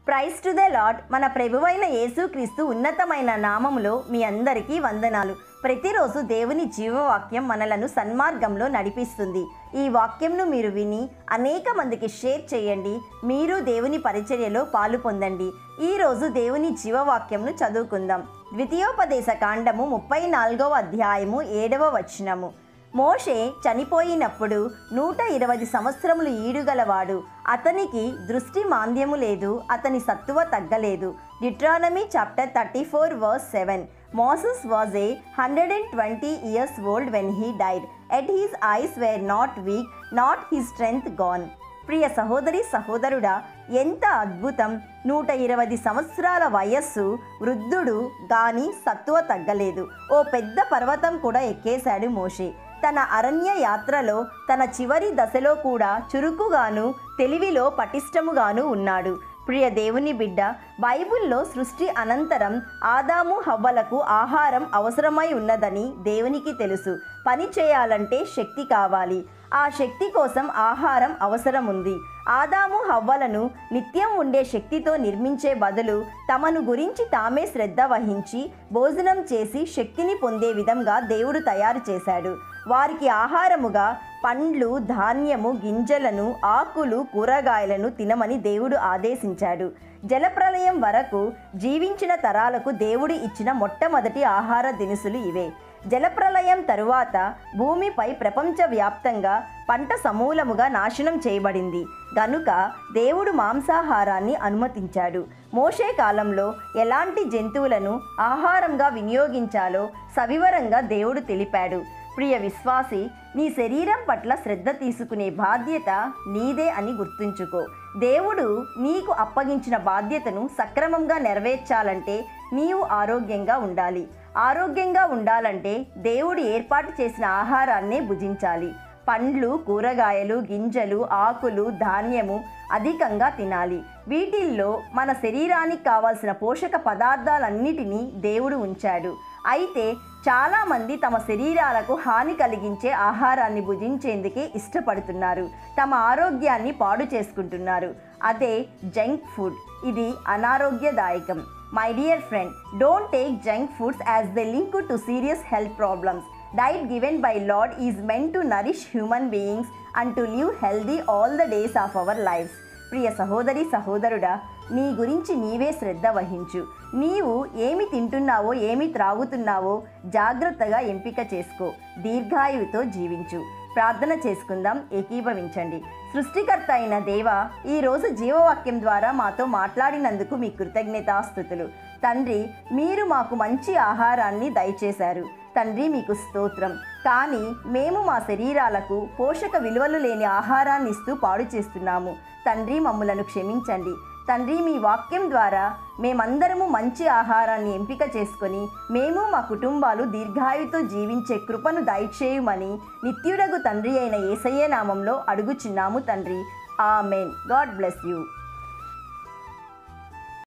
Praise to the lord. మన ప్రభువైన యేసుక్రీస్తు ఉన్నతమైన నామములో మీ అందరికీ వందనాలు. ప్రతిరోజు దేవుని జీవవాక్యం మనలను సన్మార్గంలో నడిపిస్తుంది. ఈ వాక్యంను మీరు విని అనేక మందికి షేర్ చేయండి. మీరు దేవుని పరిచర్యలో పాలు పొందండి. ఈరోజు దేవుని జీవవాక్యంను చదువుకుందాం. ద్వితీయోపదేశ కాండము 34వ అధ్యాయము 7వ వచనము. మోషే చనిపోయినప్పుడు 120 సంవత్సరములు ఈడుగలవాడు. అతనికి దృష్టి మాంద్యము లేదు, అతని సత్తువ తగ్గలేదు. Deuteronomy chapter 34 verse 7. Moses was 120 years old when he died. Yet his eyes were not weak, not his strength gone. ప్రియ సహోదరి సహోదరుడా, ఎంత అద్భుతం! 120 సంవత్సరాల వయస్సు, వృద్ధుడు గాని సత్తువ తగ్గలేదు. ఓ పెద్ద పర్వతం కూడా ఎక్కేశాడు మోషే. తన అరణ్య యాత్రలో తన చివరి దశలో కూడా చురుకుగాను తెలివిలో పటిష్టముగాను ఉన్నాడు. ప్రియ దేవుని బిడ్డ, బైబిల్లో సృష్టి అనంతరం ఆదాము హవ్వలకు ఆహారం అవసరమై ఉన్నదని దేవునికి తెలుసు. పని చేయాలంటే శక్తి కావాలి. ఆ శక్తి కోసం ఆహారం అవసరం ఉంది. ఆదాము హవ్వలను నిత్యం ఉండే శక్తితో నిర్మించే బదులు తమను గురించి తామే శ్రద్ధ వహించి భోజనం చేసి శక్తిని పొందే విధంగా దేవుడు తయారు చేశాడు. వారికి ఆహారముగా పండ్లు, ధాన్యము, గింజలను, ఆకులు, కూరగాయలను తినమని దేవుడు ఆదేశించాడు. జలప్రలయం వరకు జీవించిన తరాలకు దేవుడు ఇచ్చిన మొట్టమొదటి ఆహార దినుసులు ఇవే. జలప్రలయం తరువాత భూమిపై ప్రపంచవ్యాప్తంగా పంట సమూలముగా నాశనం చేయబడింది. గనుక దేవుడు మాంసాహారాన్ని అనుమతించాడు. మోషే కాలంలో ఎలాంటి జంతువులను ఆహారంగా వినియోగించాలో సవివరంగా దేవుడు తెలిపాడు. ప్రియ విశ్వాసి, నీ శరీరం పట్ల శ్రద్ధ తీసుకునే బాధ్యత నీదే అని గుర్తుంచుకో. దేవుడు నీకు అప్పగించిన బాధ్యతను సక్రమంగా నెరవేర్చాలంటే నీవు ఆరోగ్యంగా ఉండాలి. ఆరోగ్యంగా ఉండాలంటే దేవుడు ఏర్పాటు చేసిన ఆహారాన్నే భుజించాలి. పండ్లు, కూరగాయలు, గింజలు, ఆకులు, ధాన్యము అధికంగా తినాలి. వీటిల్లో మన శరీరానికి కావాల్సిన పోషక పదార్థాలన్నిటినీ దేవుడు ఉంచాడు. అయితే చాలామంది తమ శరీరాలకు హాని కలిగించే ఆహారాన్ని భుజించేందుకే ఇష్టపడుతున్నారు. తమ ఆరోగ్యాన్ని పాడు చేసుకుంటున్నారు. అదే జంక్ ఫుడ్. ఇది అనారోగ్యదాయకం. My dear friend, don't take junk foods as they link to serious health problems. Diet given by Lord is meant to nourish human beings and to live healthy all the days of our lives. ప్రియ సహోదరి సహోదరుడా, నీ గురించి నీవే శ్రద్ధ వహించు. నీవు ఏమి తింటున్నావో, ఏమి త్రాగుతున్నావో జాగ్రత్తగా ఎంపిక చేసుకో. దీర్ఘాయువుతో జీవించు. ప్రార్థన చేసుకుందాం, ఏకీభవించండి. సృష్టికర్త అయిన దేవా, ఈరోజు జీవవాక్యం ద్వారా మాతో మాట్లాడినందుకు మీ కృతజ్ఞతాస్తుతులు. తండ్రి, మీరు మాకు మంచి ఆహారాన్ని దయచేశారు. తండ్రి, మీకు స్తోత్రం. కానీ మేము మా శరీరాలకు పోషక విలువలు లేని ఆహారాన్ని ఇస్తూ పాడు చేస్తున్నాము. తండ్రి, మమ్ములను క్షమించండి. తండ్రి, మీ వాక్యం ద్వారా మేమందరము మంచి ఆహారాన్ని ఎంపిక చేసుకొని మేము మా కుటుంబాలు దీర్ఘాయుతో జీవించే కృపను దయచేయుమని నిత్యుడగు తండ్రి అయిన యేసయ్య నామంలో అడుగుచున్నాము తండ్రి. ఆమెన్. God bless you.